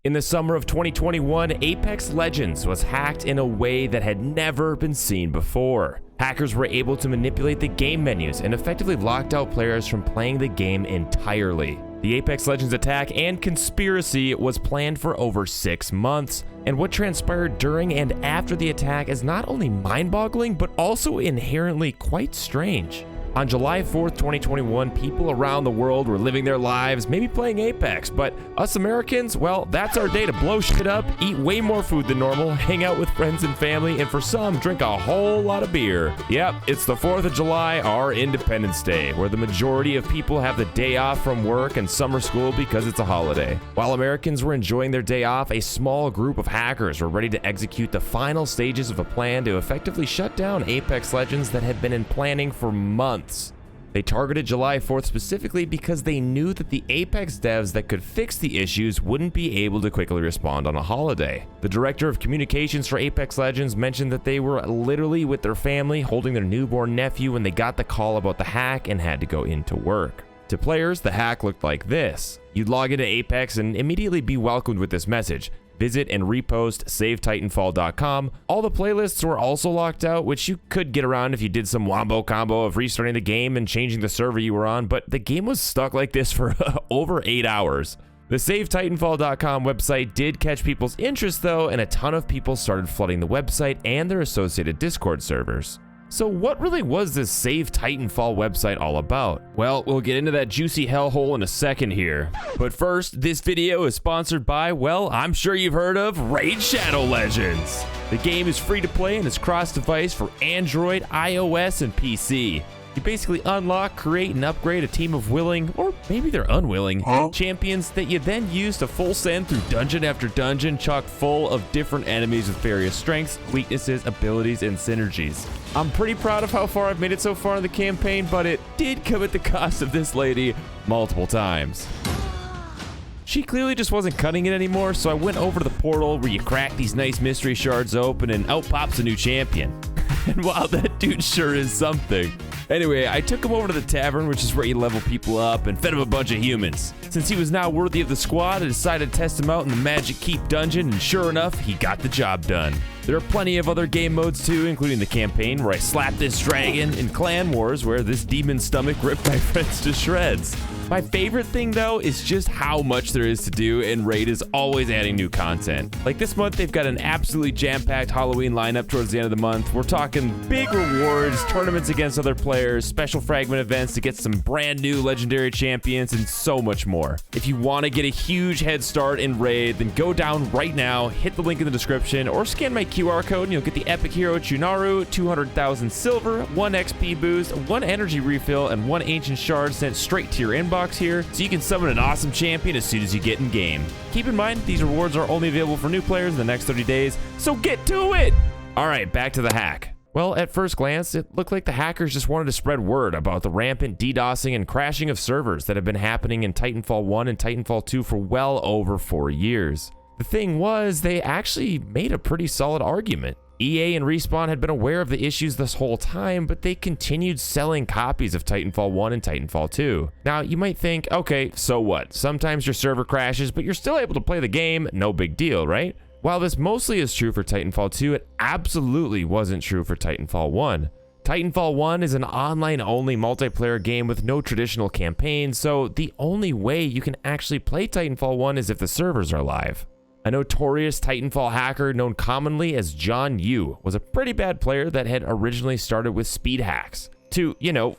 In the summer of 2021, Apex Legends was hacked in a way that had never been seen before. Hackers were able to manipulate the game menus and effectively locked out players from playing the game entirely. The Apex Legends attack and conspiracy was planned for over 6 months, and what transpired during and after the attack is not only mind-boggling, but also inherently quite strange. On July 4th, 2021, people around the world were living their lives, maybe playing Apex, but us Americans, well, that's our day to blow shit up, eat way more food than normal, hang out with friends and family, and for some, drink a whole lot of beer. Yep, it's the 4th of July, our Independence Day, where the majority of people have the day off from work and summer school because it's a holiday. While Americans were enjoying their day off, a small group of hackers were ready to execute the final stages of a plan to effectively shut down Apex Legends that had been in planning for months. They targeted July 4th specifically because they knew that the Apex devs that could fix the issues wouldn't be able to quickly respond on a holiday. The director of communications for Apex Legends mentioned that they were literally with their family holding their newborn nephew when they got the call about the hack and had to go into work. To players, the hack looked like this. You'd log into Apex and immediately be welcomed with this message. Visit and repost savetitanfall.com. All the playlists were also locked out, which you could get around if you did some wombo combo of restarting the game and changing the server you were on, but the game was stuck like this for over 8 hours. The savetitanfall.com website did catch people's interest though, and a ton of people started flooding the website and their associated Discord servers. So what really was this Save Titanfall website all about? Well, we'll get into that juicy hellhole in a second here. But first, this video is sponsored by, well, I'm sure you've heard of Raid Shadow Legends. The game is free to play and is cross-device for Android, iOS, and PC. You basically unlock, create, and upgrade a team of willing, or maybe they're unwilling, champions that you then use to full send through dungeon after dungeon, chock full of different enemies with various strengths, weaknesses, abilities, and synergies. I'm pretty proud of how far I've made it so far in the campaign, but it did come at the cost of this lady multiple times. She clearly just wasn't cutting it anymore, so I went over to the portal where you crack these nice mystery shards open and out pops a new champion. And wow, that dude sure is something. Anyway, I took him over to the tavern, which is where you level people up, and fed him a bunch of humans. Since he was now worthy of the squad, I decided to test him out in the Magic Keep dungeon, and sure enough, he got the job done. There are plenty of other game modes too, including the campaign where I slapped this dragon, and Clan Wars where this demon's stomach ripped my friends to shreds. My favorite thing though is just how much there is to do, and Raid is always adding new content. Like this month, they've got an absolutely jam-packed Halloween lineup towards the end of the month. We're talking big rewards, tournaments against other players, special fragment events to get some brand new legendary champions, and so much more. If you want to get a huge head start in Raid, then go down right now, hit the link in the description, or scan my QR code and you'll get the epic hero Chunaru, 200,000 silver, 1 XP boost, 1 energy refill, and 1 ancient shard sent straight to your inbox here, so you can summon an awesome champion as soon as you get in game. Keep in mind, these rewards are only available for new players in the next 30 days, so get to it! Alright, back to the hack. Well, at first glance, it looked like the hackers just wanted to spread word about the rampant DDoSing and crashing of servers that have been happening in Titanfall 1 and Titanfall 2 for well over 4 years. The thing was, they actually made a pretty solid argument. EA and Respawn had been aware of the issues this whole time, but they continued selling copies of Titanfall 1 and Titanfall 2. Now, you might think, okay, so what? Sometimes your server crashes, but you're still able to play the game, no big deal, right? While this mostly is true for Titanfall 2, it absolutely wasn't true for Titanfall 1. Titanfall 1 is an online-only multiplayer game with no traditional campaign, so the only way you can actually play Titanfall 1 is if the servers are live. A notorious Titanfall hacker known commonly as John Yu was a pretty bad player that had originally started with speed hacks to,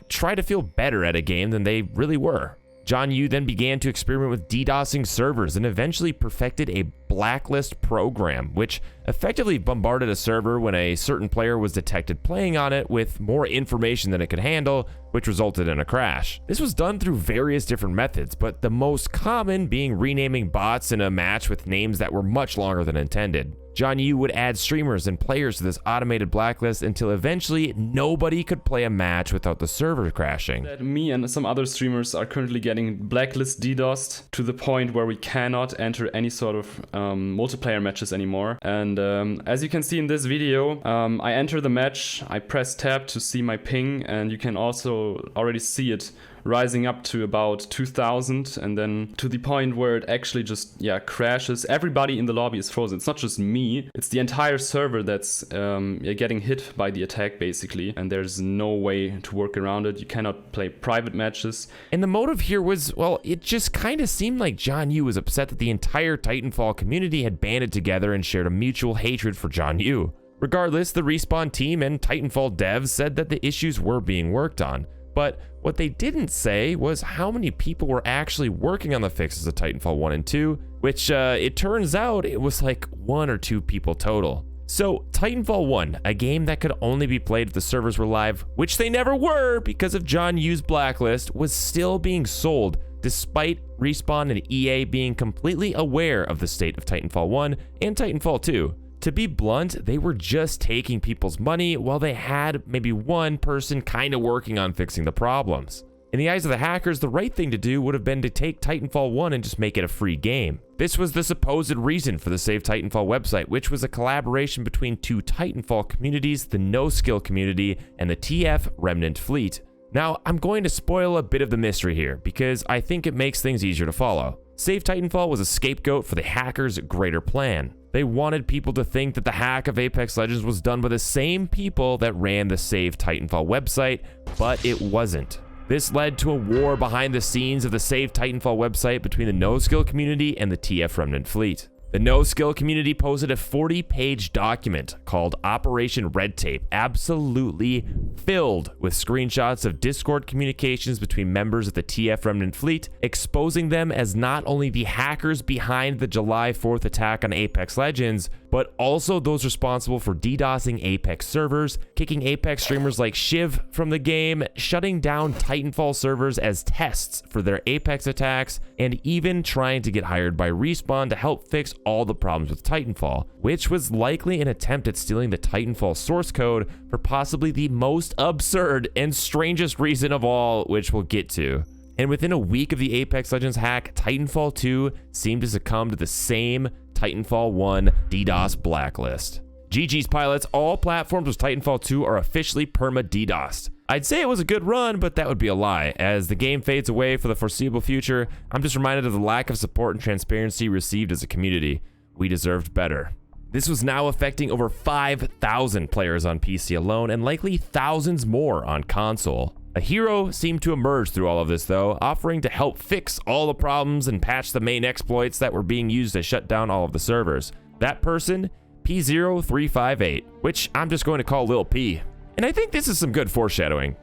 try to feel better at a game than they really were. John Yu then began to experiment with DDoSing servers and eventually perfected a blacklist program, which effectively bombarded a server when a certain player was detected playing on it with more information than it could handle, which resulted in a crash. This was done through various different methods, but the most common being renaming bots in a match with names that were much longer than intended. John Yu would add streamers and players to this automated blacklist until eventually nobody could play a match without the server crashing. Me and some other streamers are currently getting blacklist DDoSed to the point where we cannot enter any sort of multiplayer matches anymore. And as you can see in this video, I enter the match, I press tab to see my ping, and you can also already see it rising up to about 2,000, and then to the point where it actually just crashes. Everybody in the lobby is frozen. It's not just me, it's the entire server that's getting hit by the attack basically, and there's no way to work around it. You cannot play private matches. And the motive here was, well, it just kind of seemed like John Yu was upset that the entire Titanfall community had banded together and shared a mutual hatred for John Yu. Regardless, the Respawn team and Titanfall devs said that the issues were being worked on. But what they didn't say was how many people were actually working on the fixes of Titanfall 1 and 2, which it turns out it was like 1 or 2 people total. So Titanfall 1, a game that could only be played if the servers were live, which they never were because of John Yu's blacklist, was still being sold despite Respawn and EA being completely aware of the state of Titanfall 1 and Titanfall 2. To be blunt, they were just taking people's money while they had maybe one person kind of working on fixing the problems. In the eyes of the hackers, the right thing to do would have been to take Titanfall 1 and just make it a free game. This was the supposed reason for the Save Titanfall website, which was a collaboration between 2 Titanfall communities, the No Skill community and the TF Remnant Fleet. Now, I'm going to spoil a bit of the mystery here because I think it makes things easier to follow. Save Titanfall was a scapegoat for the hackers' greater plan. They wanted people to think that the hack of Apex Legends was done by the same people that ran the Save Titanfall website, but it wasn't. This led to a war behind the scenes of the Save Titanfall website between the No Skill community and the TF Remnant Fleet. The No Skill community posted a 40-page document called Operation Red Tape, absolutely filled with screenshots of Discord communications between members of the TF Remnant Fleet, exposing them as not only the hackers behind the July 4th attack on Apex Legends, but also those responsible for DDoSing Apex servers, kicking Apex streamers like Shiv from the game, shutting down Titanfall servers as tests for their Apex attacks, and even trying to get hired by Respawn to help fix all the problems with Titanfall, which was likely an attempt at stealing the Titanfall source code for possibly the most absurd and strangest reason of all, which we'll get to. And within a week of the Apex Legends hack, Titanfall 2 seemed to succumb to the same Titanfall 1 DDoS blacklist. GG's pilots, all platforms with Titanfall 2 are officially perma-DDoSed. I'd say it was a good run, but that would be a lie. As the game fades away for the foreseeable future, I'm just reminded of the lack of support and transparency received as a community. We deserved better. This was now affecting over 5,000 players on PC alone, and likely thousands more on console. A hero seemed to emerge through all of this though, offering to help fix all the problems and patch the main exploits that were being used to shut down all of the servers. That person, P0358, which I'm just going to call Lil P. And I think this is some good foreshadowing.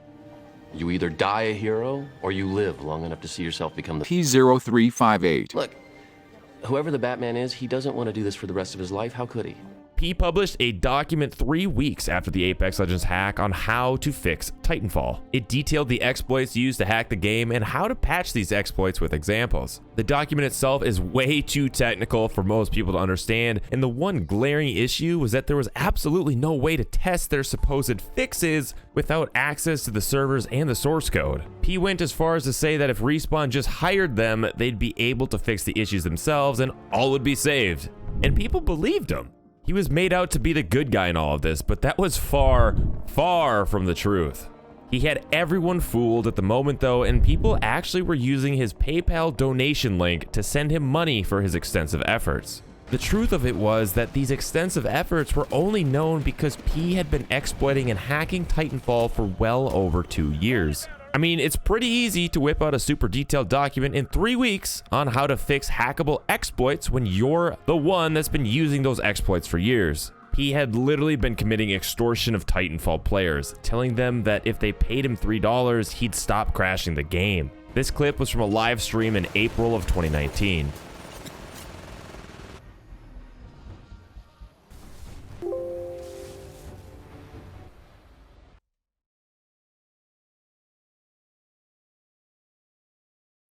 You either die a hero, or you live long enough to see yourself become the P0358. Look, whoever the Batman is, he doesn't want to do this for the rest of his life. How could he? P published a document 3 weeks after the Apex Legends hack on how to fix Titanfall. It detailed the exploits used to hack the game and how to patch these exploits with examples. The document itself is way too technical for most people to understand, and the one glaring issue was that there was absolutely no way to test their supposed fixes without access to the servers and the source code. P went as far as to say that if Respawn just hired them, they'd be able to fix the issues themselves and all would be saved. And people believed him. He was made out to be the good guy in all of this, but that was far, far from the truth. He had everyone fooled at the moment though, and people actually were using his PayPal donation link to send him money for his extensive efforts. The truth of it was that these extensive efforts were only known because P had been exploiting and hacking Titanfall for well over 2 years. I mean, it's pretty easy to whip out a super detailed document in 3 weeks on how to fix hackable exploits when you're the one that's been using those exploits for years. He had literally been committing extortion of Titanfall players, telling them that if they paid him $3, he'd stop crashing the game. This clip was from a live stream in April of 2019.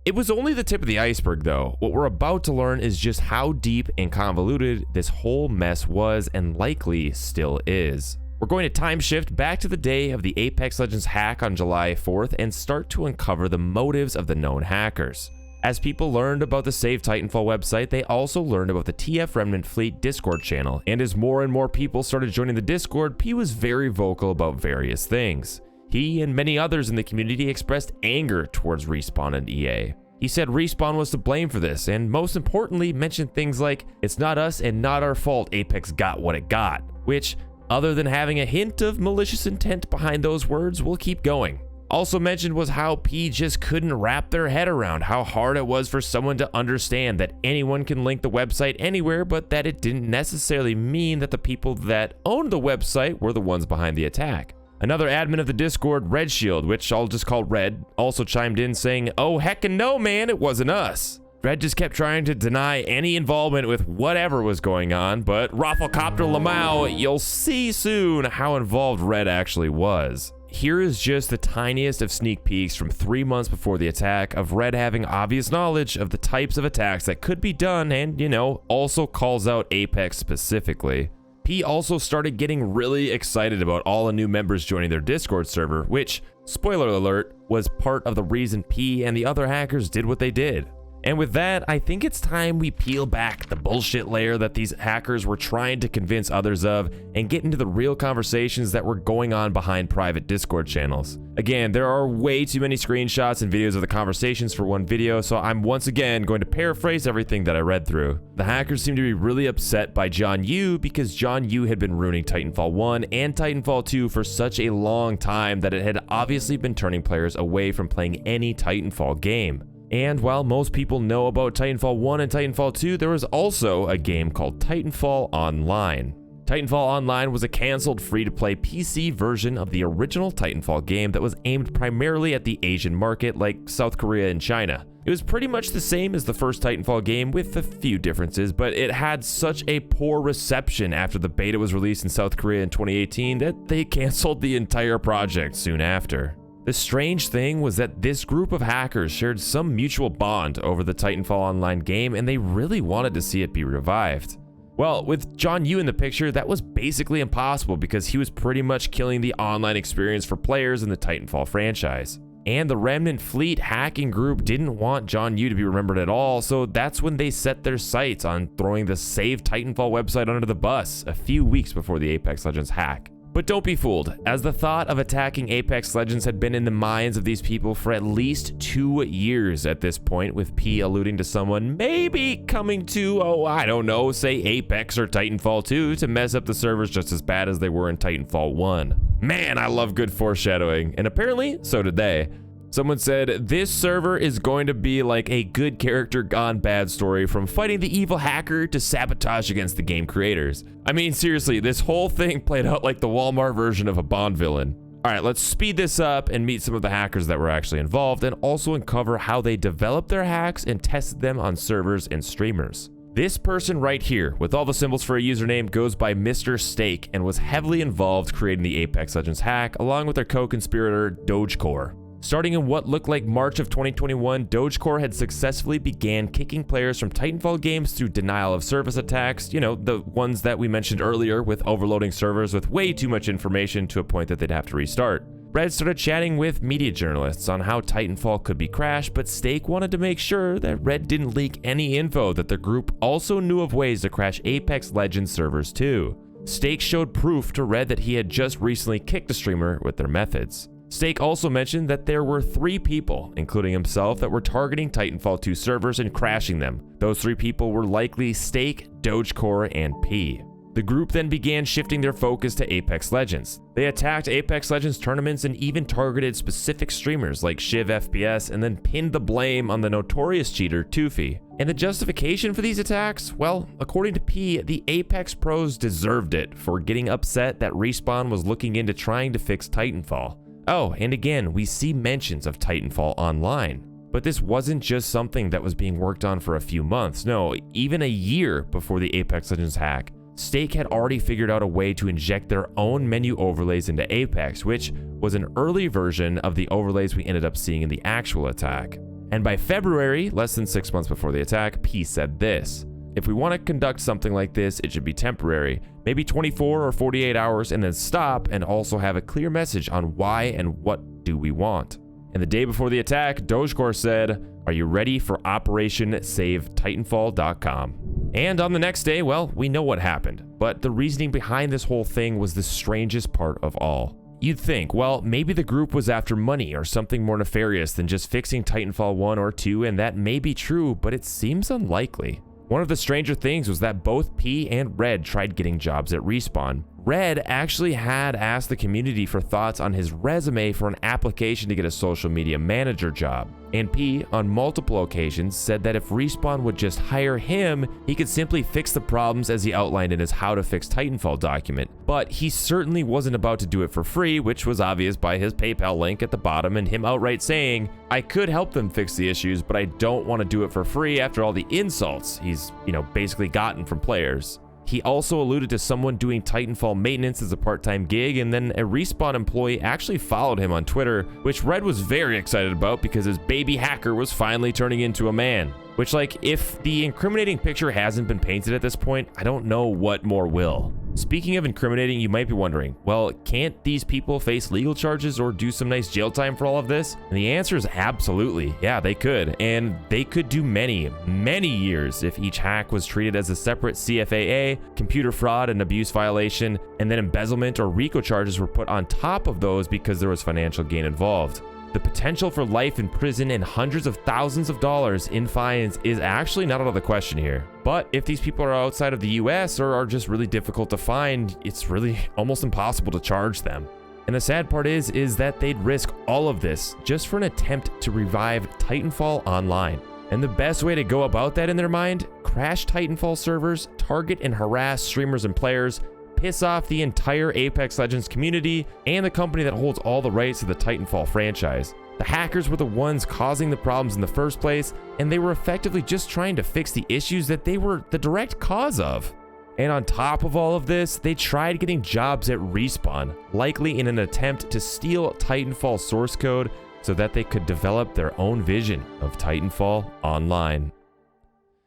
It was only the tip of the iceberg though. What we're about to learn is just how deep and convoluted this whole mess was and likely still is. We're going to time shift back to the day of the Apex Legends hack on July 4th and start to uncover the motives of the known hackers. As people learned about the Save Titanfall website, they also learned about the TF Remnant Fleet Discord channel, and as more and more people started joining the Discord, P was very vocal about various things. He and many others in the community expressed anger towards Respawn and EA. He said Respawn was to blame for this, and most importantly, mentioned things like, "It's not us and not our fault Apex got what it got," which, other than having a hint of malicious intent behind those words, will keep going. Also mentioned was how P just couldn't wrap their head around how hard it was for someone to understand that anyone can link the website anywhere, but that it didn't necessarily mean that the people that owned the website were the ones behind the attack. Another admin of the Discord, Redshield, which I'll just call Red, also chimed in saying, "Oh heckin' no man, it wasn't us." Red just kept trying to deny any involvement with whatever was going on, but Rafflecopter Lamau, you'll see soon how involved Red actually was. Here is just the tiniest of sneak peeks from 3 months before the attack of Red having obvious knowledge of the types of attacks that could be done and, also calls out Apex specifically. P also started getting really excited about all the new members joining their Discord server, which, spoiler alert, was part of the reason P and the other hackers did what they did. And with that, I think it's time we peel back the bullshit layer that these hackers were trying to convince others of and get into the real conversations that were going on behind private Discord channels. Again, there are way too many screenshots and videos of the conversations for one video, so I'm once again going to paraphrase everything that I read through. The hackers seem to be really upset by John Yu because John Yu had been ruining Titanfall 1 and Titanfall 2 for such a long time that it had obviously been turning players away from playing any Titanfall game. And while most people know about Titanfall 1 and Titanfall 2, there was also a game called Titanfall Online. Titanfall Online was a canceled free-to-play PC version of the original Titanfall game that was aimed primarily at the Asian market like South Korea and China. It was pretty much the same as the first Titanfall game with a few differences, but it had such a poor reception after the beta was released in South Korea in 2018 that they canceled the entire project soon after. The strange thing was that this group of hackers shared some mutual bond over the Titanfall Online game, and they really wanted to see it be revived. Well, with John Yu in the picture, that was basically impossible because he was pretty much killing the online experience for players in the Titanfall franchise. And the Remnant Fleet hacking group didn't want John Yu to be remembered at all, so that's when they set their sights on throwing the Save Titanfall website under the bus a few weeks before the Apex Legends hack. But don't be fooled, as the thought of attacking Apex Legends had been in the minds of these people for at least 2 years at this point, with P alluding to someone maybe coming to, say Apex or Titanfall 2 to mess up the servers just as bad as they were in Titanfall 1. Man, I love good foreshadowing, and apparently, so did they. Someone said, "This server is going to be like a good character gone bad story from fighting the evil hacker to sabotage against the game creators." I mean, seriously, this whole thing played out like the Walmart version of a Bond villain. All right, let's speed this up and meet some of the hackers that were actually involved and also uncover how they developed their hacks and tested them on servers and streamers. This person right here, with all the symbols for a username, goes by Mr. Steak and was heavily involved creating the Apex Legends hack along with their co-conspirator Dogecore. Starting in what looked like March of 2021, Dogecore had successfully began kicking players from Titanfall games through denial of service attacks, the ones that we mentioned earlier with overloading servers with way too much information to a point that they'd have to restart. Red started chatting with media journalists on how Titanfall could be crashed, but Steak wanted to make sure that Red didn't leak any info that the group also knew of ways to crash Apex Legends servers too. Steak showed proof to Red that he had just recently kicked a streamer with their methods. Steak also mentioned that there were 3 people, including himself, that were targeting Titanfall 2 servers and crashing them. Those 3 people were likely Steak, Dogecore, and P. The group then began shifting their focus to Apex Legends. They attacked Apex Legends tournaments and even targeted specific streamers like Shiv FPS and then pinned the blame on the notorious cheater Toofy. And the justification for these attacks? Well, according to P, the Apex pros deserved it for getting upset that Respawn was looking into trying to fix Titanfall. Oh, and again, we see mentions of Titanfall Online. But this wasn't just something that was being worked on for a few months. No, even a year before the Apex Legends hack, Steak had already figured out a way to inject their own menu overlays into Apex, which was an early version of the overlays we ended up seeing in the actual attack. And by February, less than 6 months before the attack, P said this: "If we want to conduct something like this, it should be temporary, maybe 24 or 48 hours and then stop and also have a clear message on why and what do we want." And the day before the attack, Dogecore said, "Are you ready for Operation Save Titanfall.com?" And on the next day, well, we know what happened, but the reasoning behind this whole thing was the strangest part of all. You'd think, well, maybe the group was after money or something more nefarious than just fixing Titanfall 1 or 2, and that may be true, but it seems unlikely. One of the stranger things was that both P and Red tried getting jobs at Respawn. Red actually had asked the community for thoughts on his resume for an application to get a social media manager job. And P, on multiple occasions, said that if Respawn would just hire him, he could simply fix the problems as he outlined in his How to Fix Titanfall document. But he certainly wasn't about to do it for free, which was obvious by his PayPal link at the bottom and him outright saying, "I could help them fix the issues, but I don't want to do it for free after all the insults he's, basically gotten from players." He also alluded to someone doing Titanfall maintenance as a part-time gig, and then a Respawn employee actually followed him on Twitter, which Red was very excited about because his baby hacker was finally turning into a man. Which, if the incriminating picture hasn't been painted at this point, I don't know what more will. Speaking of incriminating, you might be wondering, well, can't these people face legal charges or do some nice jail time for all of this? And the answer is absolutely. Yeah, they could. And they could do many, many years if each hack was treated as a separate CFAA, computer fraud and abuse violation, and then embezzlement or RICO charges were put on top of those because there was financial gain involved. The potential for life in prison and hundreds of thousands of dollars in fines is actually not out of the question here. But if these people are outside of the US or are just really difficult to find, it's really almost impossible to charge them. And the sad part is that they'd risk all of this just for an attempt to revive Titanfall online. And the best way to go about that in their mind, crash Titanfall servers, target and harass streamers and players, piss off the entire Apex Legends community and the company that holds all the rights to the Titanfall franchise. The hackers were the ones causing the problems in the first place, and they were effectively just trying to fix the issues that they were the direct cause of. And on top of all of this, they tried getting jobs at Respawn, likely in an attempt to steal Titanfall source code so that they could develop their own vision of Titanfall online.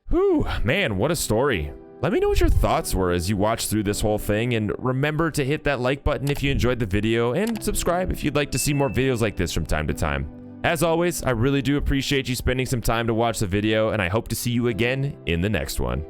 Whew, man, what a story. Let me know what your thoughts were as you watched through this whole thing, and remember to hit that like button if you enjoyed the video, and subscribe if you'd like to see more videos like this from time to time. As always, I really do appreciate you spending some time to watch the video, and I hope to see you again in the next one.